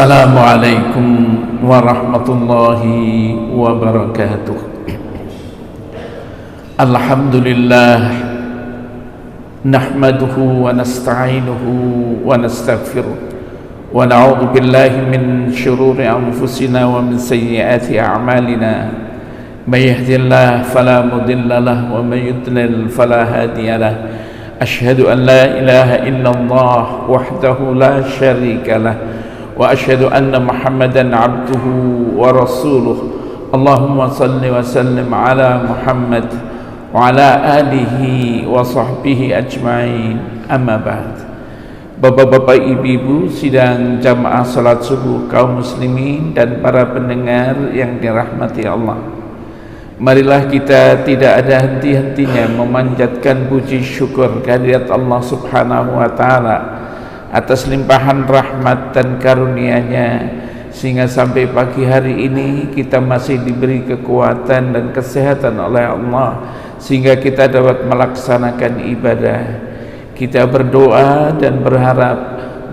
Assalamualaikum warahmatullahi wabarakatuh. Alhamdulillah, nahmaduhu wa nasta'inuhu wa nastaghfiruh wa na'udzu billahi min shururi anfusina wa min sayyiati a'malina. May yahdihillahu fala mudilla lahu wa may yudlil fala hadiya lahu. Asyhadu an la ilaha illallah wahdahu la syarika lahu wa asyhadu anna Muhammadan abduhu wa rasuluh. Allahumma salli wa sallim ala Muhammad wa ala alihi wa sahbihi ajma'in. Amma ba'd. Bapak-bapak, ibu-ibu sidang jamaah salat subuh kaum muslimin dan para pendengar yang dirahmati Allah, marilah kita tidak ada henti-hentinya memanjatkan puji syukur kehadirat Allah subhanahu wa ta'ala atas limpahan rahmat dan karunia-Nya, sehingga sampai pagi hari ini kita masih diberi kekuatan dan kesehatan oleh Allah sehingga kita dapat melaksanakan ibadah. Kita berdoa dan berharap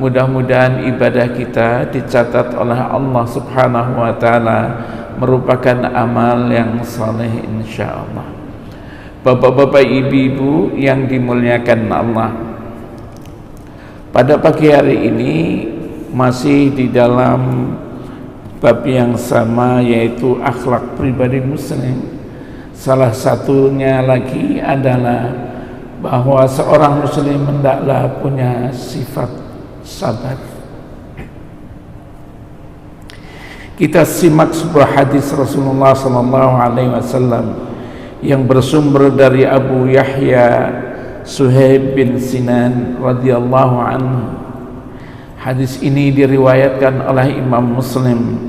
mudah-mudahan ibadah kita dicatat oleh Allah subhanahu wa ta'ala merupakan amal yang saleh insyaallah. Bapak-bapak, ibu-ibu yang dimuliakan Allah, pada pagi hari ini masih di dalam bab yang sama, yaitu akhlak pribadi muslim. Salah satunya lagi adalah bahwa seorang muslim hendaklah punya sifat sabar. Kita simak sebuah hadis Rasulullah SAW yang bersumber dari Abu Yahya Suhaib bin Sinan radhiyallahu anhu. Hadis ini diriwayatkan oleh Imam Muslim.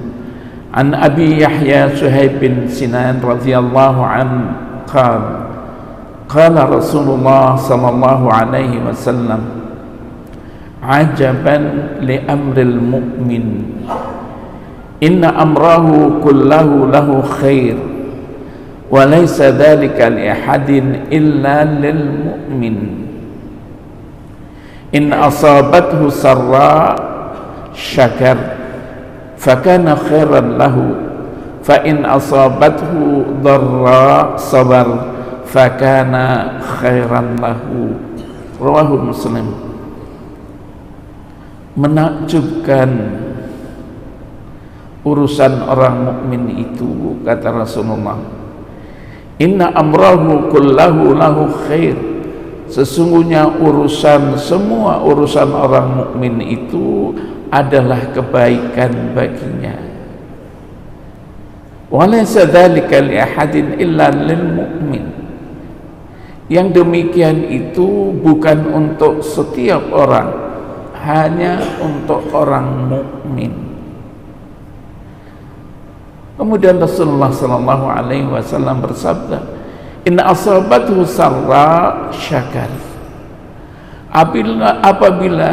An Abi Yahya Suhaib bin Sinan radhiyallahu anhu qala Rasulullah sallallahu alaihi wasallam, ajaban li amril mu'min, inna amrahu kullahu lahu khair wa laysa dhalika li ahadin illa lil mu'min. In asabathu sarra syakar fakana khairan lahu, fa in asabathu dharra sabar fakana khairan lahu. Rawahu Muslim. Menakjubkan urusan orang mukmin itu, kata Rasulullah, inna amrahu kullahu lahu khair, sesungguhnya semua urusan orang mukmin itu adalah kebaikan baginya. Walaysa dzalika li ahadin illa lil mu'min, yang demikian itu bukan untuk setiap orang, hanya untuk orang mukmin. Kemudian Rasulullah sallallahu alaihi wasallam bersabda, inna asabathu sarra syakar, apabila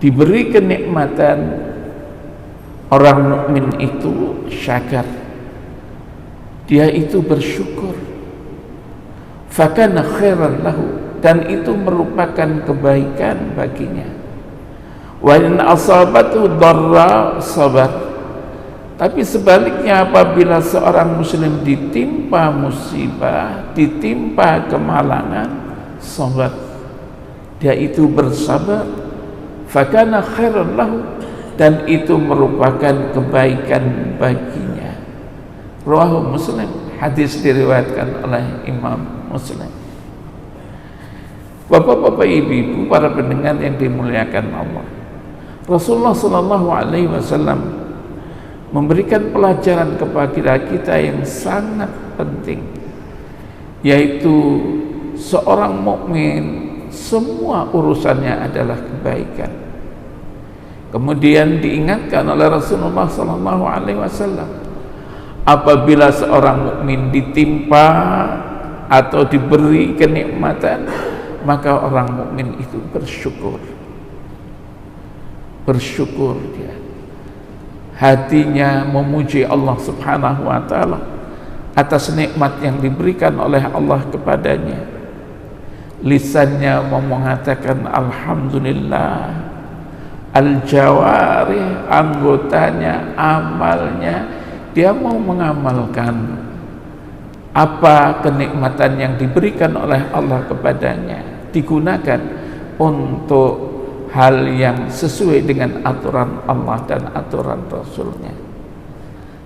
diberi kenikmatan orang mukmin itu syakar, dia itu bersyukur, fakana khairan lahu, dan itu merupakan kebaikan baginya. Wa in asabathu dharra sabar, tapi sebaliknya apabila seorang muslim ditimpa musibah, ditimpa kemalangan, sabar, dia itu bersabar, fakana khairan lahu, dan itu merupakan kebaikan baginya. Rawahu Muslim. Hadis diriwayatkan oleh Imam Muslim. Bapak-bapak, ibu-ibu, para pendengar yang dimuliakan Allah, Rasulullah sallallahu alaihi wasallam memberikan pelajaran kepada kita yang sangat penting, yaitu seorang mukmin semua urusannya adalah kebaikan. Kemudian diingatkan oleh Rasulullah sallallahu alaihi wasallam, apabila seorang mukmin ditimpa atau diberi kenikmatan, maka orang mukmin itu bersyukur. Bersyukur dia, hatinya memuji Allah subhanahu wa ta'ala atas nikmat yang diberikan oleh Allah kepadanya. Lisannya mengatakan alhamdulillah, al-jawarih, anggotanya, amalnya, dia mau mengamalkan apa kenikmatan yang diberikan oleh Allah kepadanya, digunakan untuk hal yang sesuai dengan aturan Allah dan aturan Rasulnya.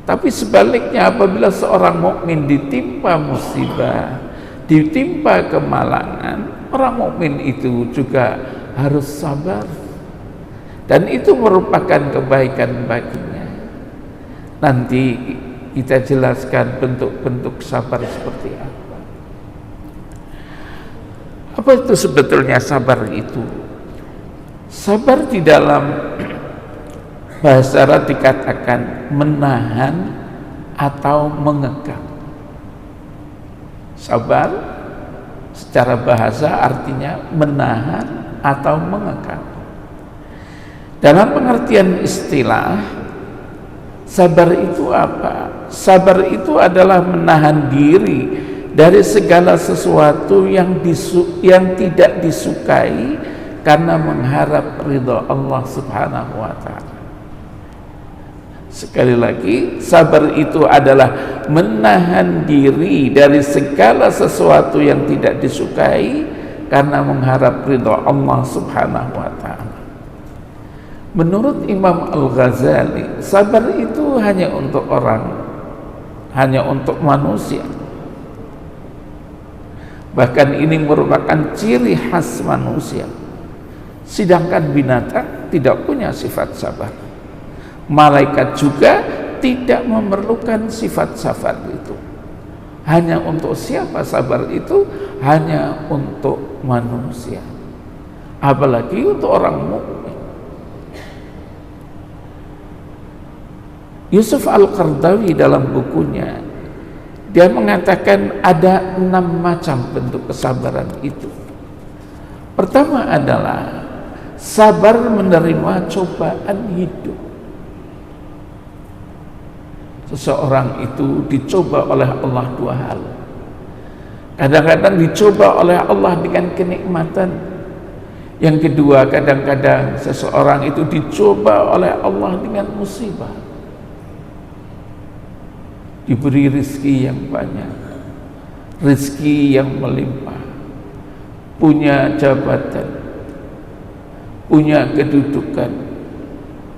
Tapi sebaliknya, apabila seorang mukmin ditimpa musibah, ditimpa kemalangan, orang mukmin itu juga harus sabar, dan itu merupakan kebaikan baginya. Nanti kita jelaskan bentuk-bentuk sabar seperti apa. Apa itu sebetulnya sabar itu? Sabar di dalam bahasa Arab dikatakan menahan atau mengekang. Sabar secara bahasa artinya menahan atau mengekang. Dalam pengertian istilah, sabar itu apa? Sabar itu adalah menahan diri dari segala sesuatu yang tidak disukai karena mengharap ridha Allah Subhanahu wa ta'ala. Sekali lagi, sabar itu adalah menahan diri dari segala sesuatu yang tidak disukai karena mengharap ridha Allah Subhanahu wa ta'ala. Menurut Imam Al-Ghazali, sabar itu hanya untuk manusia. Bahkan ini merupakan ciri khas manusia. Sedangkan binatang tidak punya sifat sabar. Malaikat juga tidak memerlukan sifat sabar itu. Hanya untuk siapa sabar itu? Hanya untuk manusia. Apalagi untuk orang mukmin. Yusuf Al-Qaradawi dalam bukunya, dia mengatakan ada 6 macam bentuk kesabaran itu. Pertama adalah sabar menerima cobaan hidup. Seseorang itu dicoba oleh Allah 2 hal. Kadang-kadang dicoba oleh Allah dengan kenikmatan. Yang kedua, kadang-kadang seseorang itu dicoba oleh Allah dengan musibah. Diberi rezeki yang banyak, rezeki yang melimpah, punya jabatan, punya kedudukan,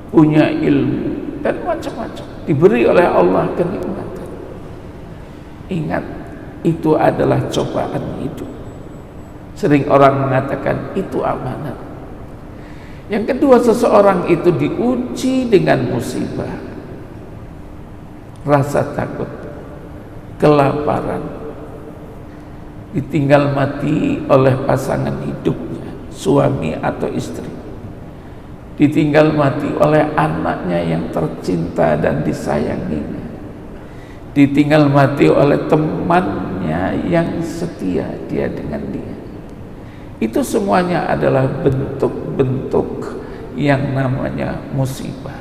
punya ilmu, dan macam-macam. Diberi oleh Allah kenikmatan. Ingat, itu adalah cobaan hidup. Sering orang mengatakan itu amanat. Yang kedua, seseorang itu diuji dengan musibah, rasa takut, kelaparan, ditinggal mati oleh pasangan hidupnya, suami atau istri, ditinggal mati oleh anaknya yang tercinta dan disayanginya, ditinggal mati oleh temannya yang setia dia dengan dia. Itu semuanya adalah bentuk-bentuk yang namanya musibah.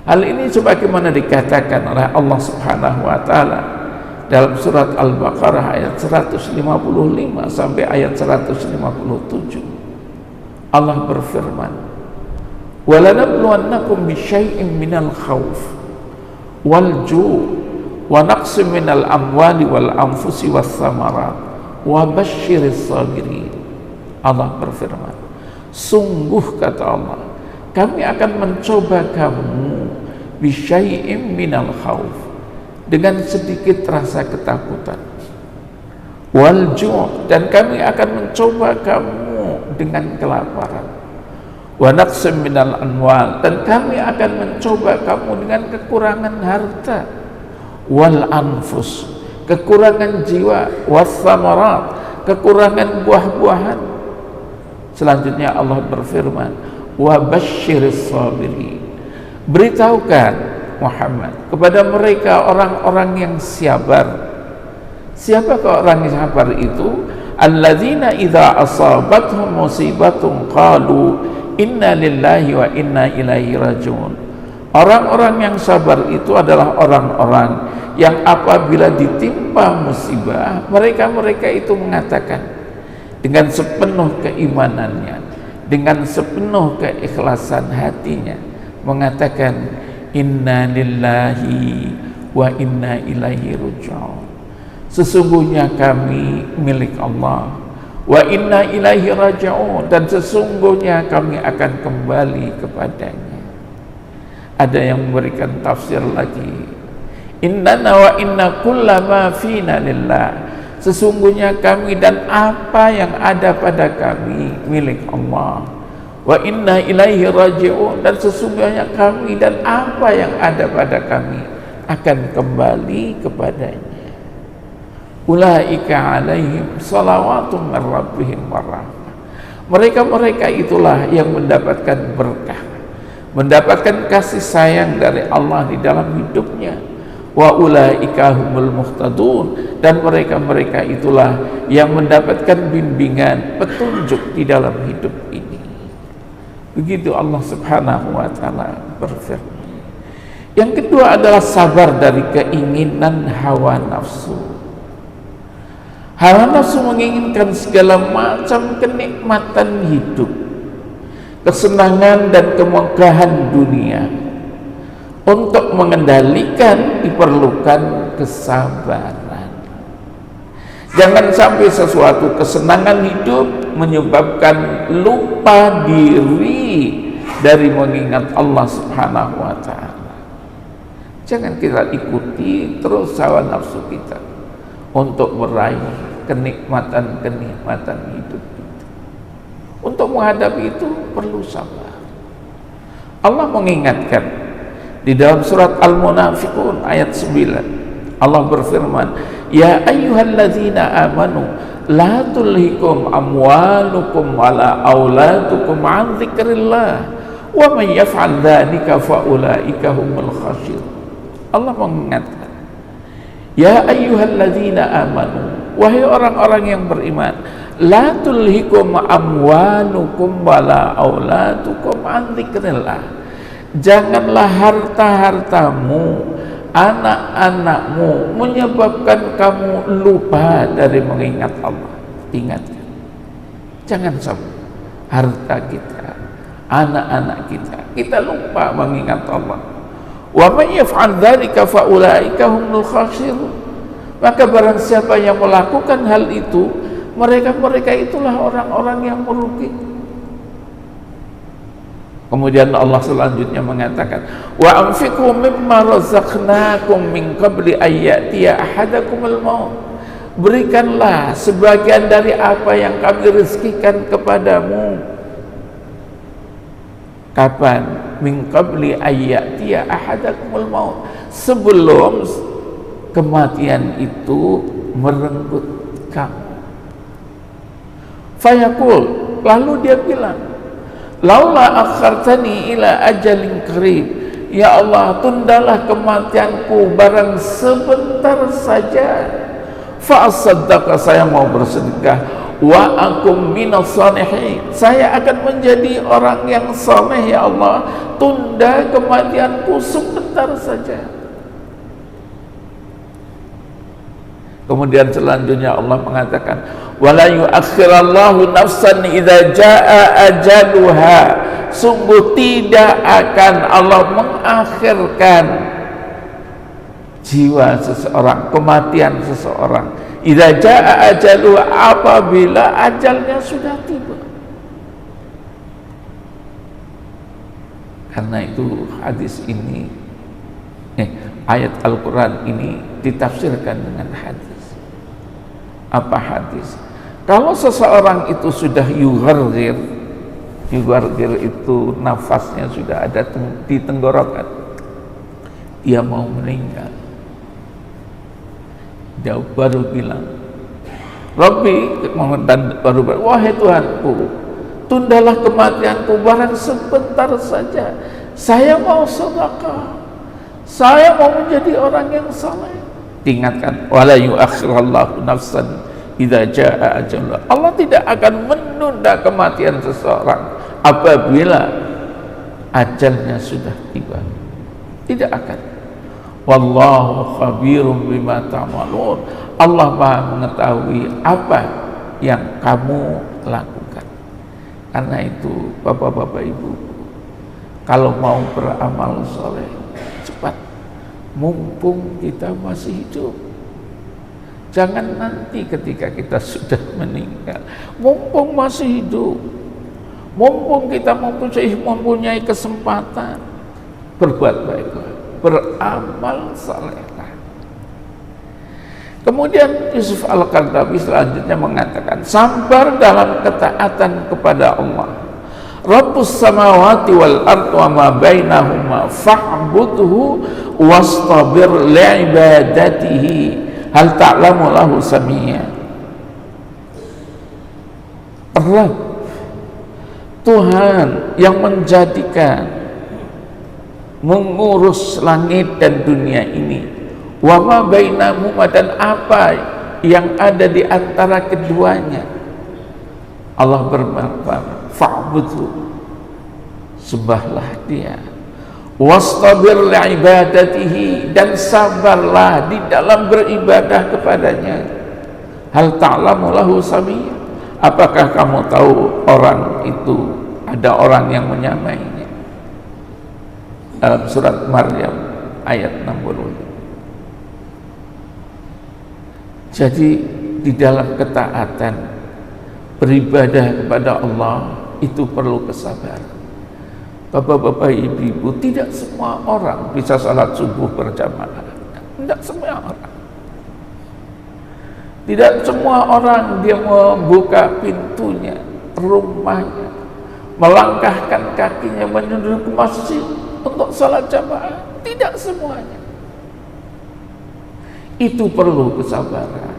Hal ini sebagaimana dikatakan oleh Allah Subhanahu wa ta'ala dalam surat Al-Baqarah ayat 155 sampai ayat 157. Allah berfirman, "Walanabluwannakum bisyai'in minal khawf wal ju' wa naqsim minal amwali wal anfusi was thamarat wa basyiris sabirin." Allah berfirman, sungguh kata Allah, kami akan mencoba kamu bisyai'im minal khawf, dengan sedikit rasa ketakutan, wal ju', dan kami akan mencoba kamu dengan kelaparan, wa naqsim minal amwal, dan kami akan mencoba kamu dengan kekurangan harta, wal anfus, kekurangan jiwa, was thamarat, kekurangan buah-buahan. Selanjutnya Allah berfirman, wa basyiris sabirin, beritahukan Muhammad kepada mereka orang-orang yang sabar. Siapakah orang yang sabar itu? Alladzina idza asabathum musibatun qalu inna lillahi wa inna ilaihi rajiun. Orang-orang yang sabar itu adalah orang-orang yang apabila ditimpa musibah, mereka itu mengatakan dengan sepenuh keimanannya, dengan sepenuh keikhlasan hatinya mengatakan inna lillahi wa inna ilaihi raji'un, sesungguhnya kami milik Allah, wa inna ilaihi raji'un, dan sesungguhnya kami akan kembali kepadanya. Ada yang memberikan tafsir lagi, innana wa inna kullama fina lillah, sesungguhnya kami dan apa yang ada pada kami milik Allah, wa inna ilaihi raji'un, dan sesungguhnya kami dan apa yang ada pada kami akan kembali kepadanya. Ulaika alaihim salawatun min rabbihim warahmah, mereka itulah yang mendapatkan berkah, mendapatkan kasih sayang dari Allah di dalam hidupnya. Wa ulaika humul muhtadun, dan mereka itulah yang mendapatkan bimbingan, petunjuk di dalam hidup ini. Begitu Allah Subhanahu wa taala berfirman. Yang kedua adalah sabar dari keinginan hawa nafsu. Hawa nafsu menginginkan segala macam kenikmatan hidup, kesenangan dan kemegahan dunia. Untuk mengendalikan diperlukan kesabaran. Jangan sampai sesuatu kesenangan hidup menyebabkan lupa diri dari mengingat Allah Subhanahu wa taala. Jangan kita ikuti terus hawa nafsu kita untuk meraih kenikmatan-kenikmatan hidup kita. Untuk menghadapi itu perlu sabar. Allah mengingatkan di dalam surat Al-Munafiqun ayat 9, Allah berfirman, ya ayyuhalladzina amanu la tulhikum amwalukum wala auladukum an dzikrillah wa man yaf'al dzalika fa ulaika humul khasirun. Allah mengingatkan, ya ayyuhalladzina amanu, wahai orang-orang yang beriman, la tulhikum amwalukum wala auladukum an dzikrillah, janganlah harta-hartamu, anak-anakmu menyebabkan kamu lupa dari mengingat Allah. Ingatkan, jangan sampai harta kita, anak-anak kita lupa mengingat Allah. Wa may yaf'al dzalika fa ulaika humul khasirun, maka barang siapa yang melakukan hal itu, mereka itulah orang-orang yang merugi. Kemudian Allah selanjutnya mengatakan, wa anfiqu mimma razaqnakum min qabli ayyatiya ahadakumul maut, berikanlah sebagian dari apa yang kami rezekikan kepadamu. Kapan? Min qabli ayyatiya ahadakumul maut, sebelum kematian itu merenggut kamu. Fayaqul, lalu dia bilang, laula akhartani ila ajalin qarib, ya Allah, tundalah kematianku barang sebentar saja, fa asaddaqa, saya mau bersedekah, wa akum minas salihin, saya akan menjadi orang yang saleh, ya Allah, tunda kematianku sebentar saja. Kemudian selanjutnya Allah mengatakan, wala yu'akhirallahu nafsan idza jaa ajaluha, sungguh tidak akan Allah mengakhirkan jiwa seseorang, kematian seseorang, idza jaa ajaluha, apabila ajalnya sudah tiba. Karena itu hadis ini, ayat Al-Quran ini ditafsirkan dengan hadis. Apa hadis? Kalau seseorang itu sudah yughargir itu nafasnya sudah ada di tenggorokan, dia mau meninggal, dia baru bilang, Rabbi, dan baru wahai Tuhanku, tundalah kematianku barang sebentar saja, saya mau sedekah, saya mau menjadi orang yang saleh. Diingatkan, wala yu'akhirallahu nafsan idza jaa ajaluha, Allah tidak akan menunda kematian seseorang apabila ajalnya sudah tiba. Tidak akan. Wallahu khabirum bima ta'malun, Allah Maha mengetahui apa yang kamu lakukan. Karena itu bapak-bapak ibu, kalau mau beramal soleh cepat, mumpung kita masih hidup. Jangan nanti ketika kita sudah meninggal, mumpung masih hidup, mumpung kita mempunyai kesempatan, berbuat baiklah, beramal salehlah. Kemudian Yusuf Al-Qaradawi selanjutnya mengatakan, sabar dalam ketaatan kepada Allah. Rabbus samawati wal ardi wa ma bainahuma fa'budhu wastabir li'ibadatihi hal ta'lamu lahu samia. Rabb, Tuhan yang menjadikan, mengurus langit dan dunia ini, wa ma bainahuma, dan apa yang ada di antara keduanya. Allah berfirman, fa'budhu, sembahlah Dia, wastabir li'ibadatihi, dan sabarlah di dalam beribadah kepadanya. Hal ta'lamu lahu samia, apakah kamu tahu orang itu, ada orang yang menyamainya? Dalam surat Maryam ayat 60. Jadi di dalam ketaatan beribadah kepada Allah itu perlu kesabaran. Bapak-bapak, ibu-ibu, tidak semua orang bisa salat subuh berjamaah. Tidak semua orang. Tidak semua orang dia membuka pintunya, rumahnya, melangkahkan kakinya menuju ke masjid untuk salat jamaah. Tidak semuanya. Itu perlu kesabaran.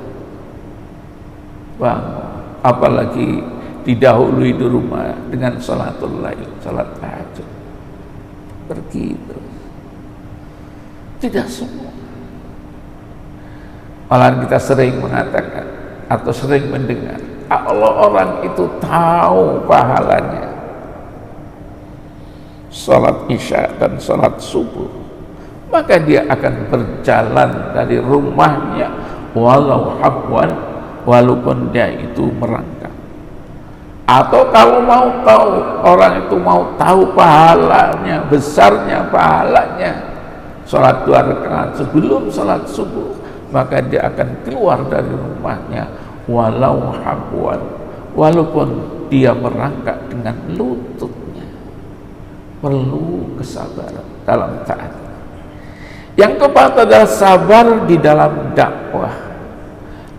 Bang, apalagi didahului di rumah dengan salatul lail, salat tahajud, pergi terus. Tidak semua. Malah kita sering mengatakan atau sering mendengar, kalau orang itu tahu pahalanya salat isya dan salat subuh, maka dia akan berjalan dari rumahnya walau habwan, walaupun dia itu merangkak. Atau kalau mau tahu, orang itu mau tahu pahalanya, besarnya pahalanya salat 2 rakaat sebelum salat subuh, maka dia akan keluar dari rumahnya walau habwan, walaupun dia merangkak dengan lututnya. Perlu kesabaran dalam taat. Yang keempat adalah sabar di dalam dakwah.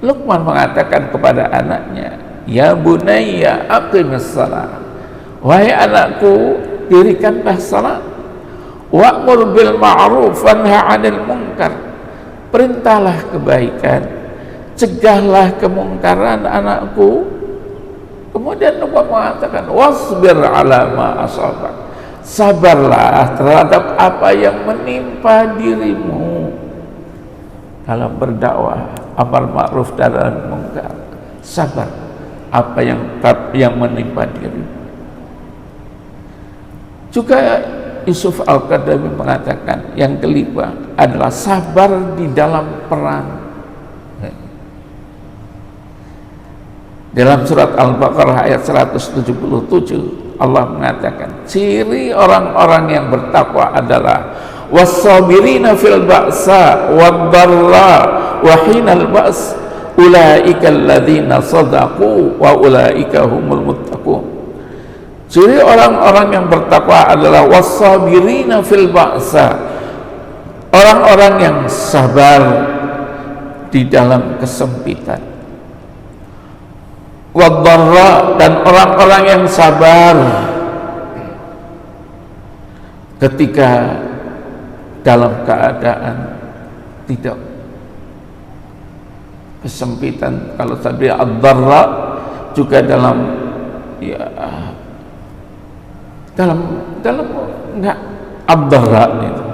Luqman mengatakan kepada anaknya, ya bunayya aqimis salat, wahai anakku, dirikanlah salat, wa'mur bil ma'ruf wanha 'anil munkar, perintahlah kebaikan, cegahlah kemungkaran anakku. Kemudian Luqman mengatakan, wasbir 'ala ma asabak, sabarlah terhadap apa yang menimpa dirimu dalam berdakwah, amar ma'ruf dan munkar. Sabar apa yang menimpa diri. Juga Yusuf Al-Qaradawi mengatakan yang kelima adalah sabar di dalam perang. Dalam surat Al-Baqarah ayat 177 Allah mengatakan ciri orang-orang yang bertakwa adalah was-sabirina fil ba'sa wad-dharra wa hinal ba's ulaika alladzina sadaqu wa ulaika humul muttaqun. Ciri orang-orang yang bertakwa adalah was-sabirina fil ba'sa, orang-orang yang sabar di dalam kesempitan, wad-dharra, dan orang-orang yang sabar ketika dalam keadaan tidak kesempitan. Kalau tadi ad-dharra juga dalam enggak ad-dharra itu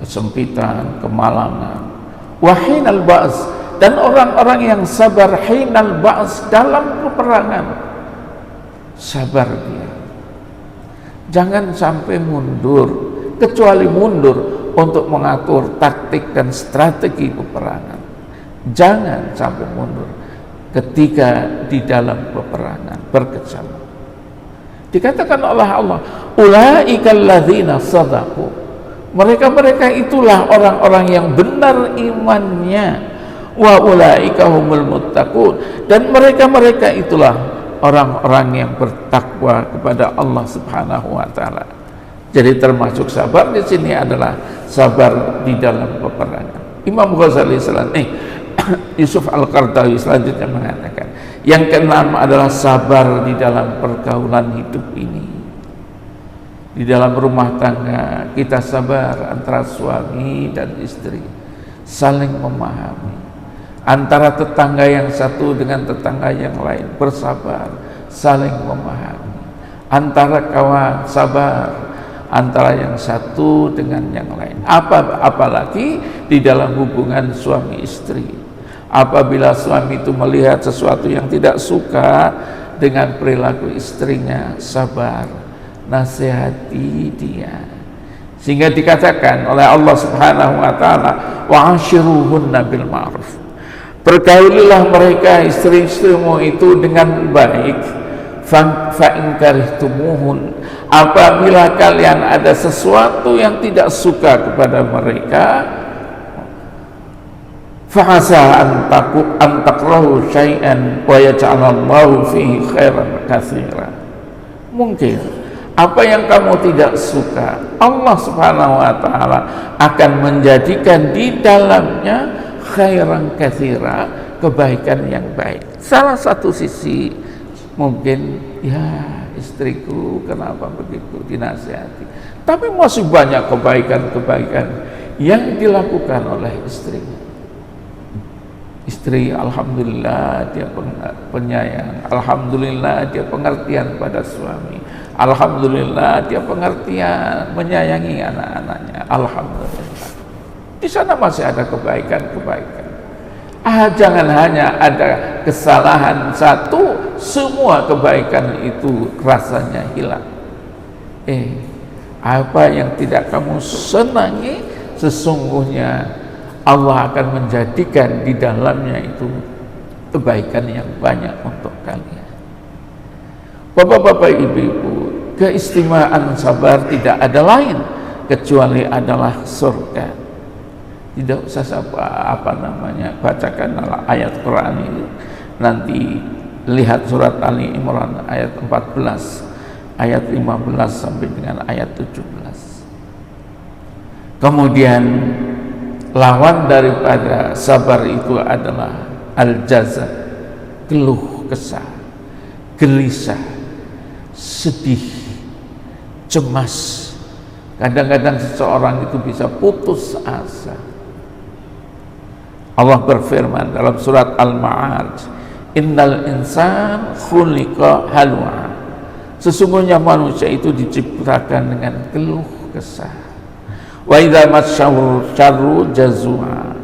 kesempitan, kemalangan. Wa hinal ba's, dan orang-orang yang sabar hinal ba's, dalam peperangan sabar dia. Jangan sampai mundur, kecuali mundur untuk mengatur taktik dan strategi peperangan. Jangan sampai mundur ketika di dalam peperangan berkecamuk. Dikatakan oleh Allah, ulaikal ladzina shadaqu, mereka itulah orang-orang yang benar imannya, wa ulaika humul muttaqun, dan mereka itulah orang-orang yang bertakwa kepada Allah Subhanahu wa taala. Jadi termasuk sabar di sini adalah sabar di dalam peperangan. Imam Ghazali Yusuf Al-Qaradawi selanjutnya mengatakan, yang keenam adalah sabar di dalam pergaulan hidup ini. Di dalam rumah tangga kita sabar antara suami dan istri, saling memahami. Antara tetangga yang satu dengan tetangga yang lain bersabar, saling memahami. Antara kawan sabar, antara yang satu dengan yang lain. Apalagi di dalam hubungan suami istri. Apabila suami itu melihat sesuatu yang tidak suka dengan perilaku istrinya, sabar, nasihati dia. Sehingga dikatakan oleh Allah Subhanahu wa taala, wa'ashiruhunna bil ma'ruf. Pergaulilah mereka istri-istrimu itu dengan baik. Fa in karihtumuhun, apabila kalian ada sesuatu yang tidak suka kepada mereka, fa'asa an takrahu syai'an wa yaj'alallahu fihi khairan katsira. Mungkin apa yang kamu tidak suka, Allah Subhanahu wa taala akan menjadikan di dalamnya khairan katsira, kebaikan yang baik. Salah satu sisi mungkin, ya istriku kenapa begitu, dinasihati, tapi masih banyak kebaikan-kebaikan yang dilakukan oleh istrinya. Istri alhamdulillah dia penyayang, alhamdulillah dia pengertian pada suami, alhamdulillah dia pengertian menyayangi anak-anaknya, alhamdulillah. Di sana masih ada kebaikan-kebaikan. Jangan hanya ada kesalahan satu, semua kebaikan itu rasanya hilang. Apa yang tidak kamu senangi, sesungguhnya Allah akan menjadikan di dalamnya itu kebaikan yang banyak untuk kalian. Bapak-bapak, ibu-ibu, keistimewaan sabar tidak ada lain kecuali adalah surga. Tidak usah bacakan ayat Quran ini. Nanti lihat surat Ali Imran ayat 14, ayat 15 sampai dengan ayat 17. Kemudian lawan daripada sabar itu adalah al-jaza, keluh kesah, gelisah, sedih, cemas. Kadang-kadang seseorang itu bisa putus asa. Allah berfirman dalam surat Al-Ma'arij, innal insan khuliqa halwa, sesungguhnya manusia itu diciptakan dengan keluh kesah. Wa idza massahu syarru jazua,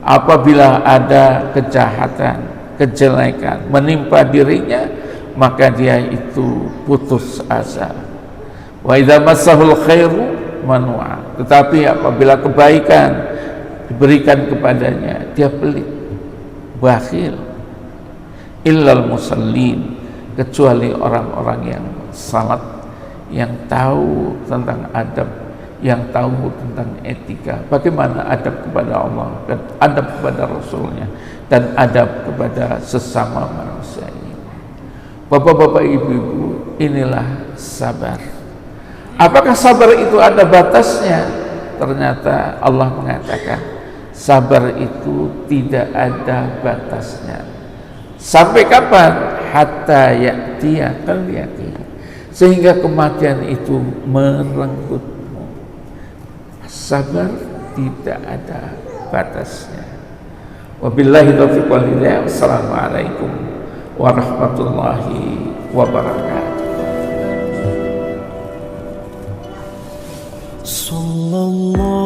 apabila ada kejahatan, kejelekan menimpa dirinya, maka dia itu putus asa. Wa idza massahul khairu manua, tetapi apabila kebaikan diberikan kepadanya, dia pelit, bakhil. Illal musallin, kecuali orang-orang yang salat, yang tahu tentang adab, yang tahu tentang etika, bagaimana adab kepada Allah dan adab kepada Rasulnya dan adab kepada sesama manusia ini. Bapak-bapak, ibu-ibu, inilah sabar. Apakah sabar itu ada batasnya? Ternyata Allah mengatakan sabar itu tidak ada batasnya. Sampai kapan? Hatta ya'tiyakal yaqin, sehingga kematian itu merenggutmu. Sabar tidak ada batasnya. Wabillahi taufiq wal hidayah. Wassalamualaikum warahmatullahi wabarakatuh. Sallallahu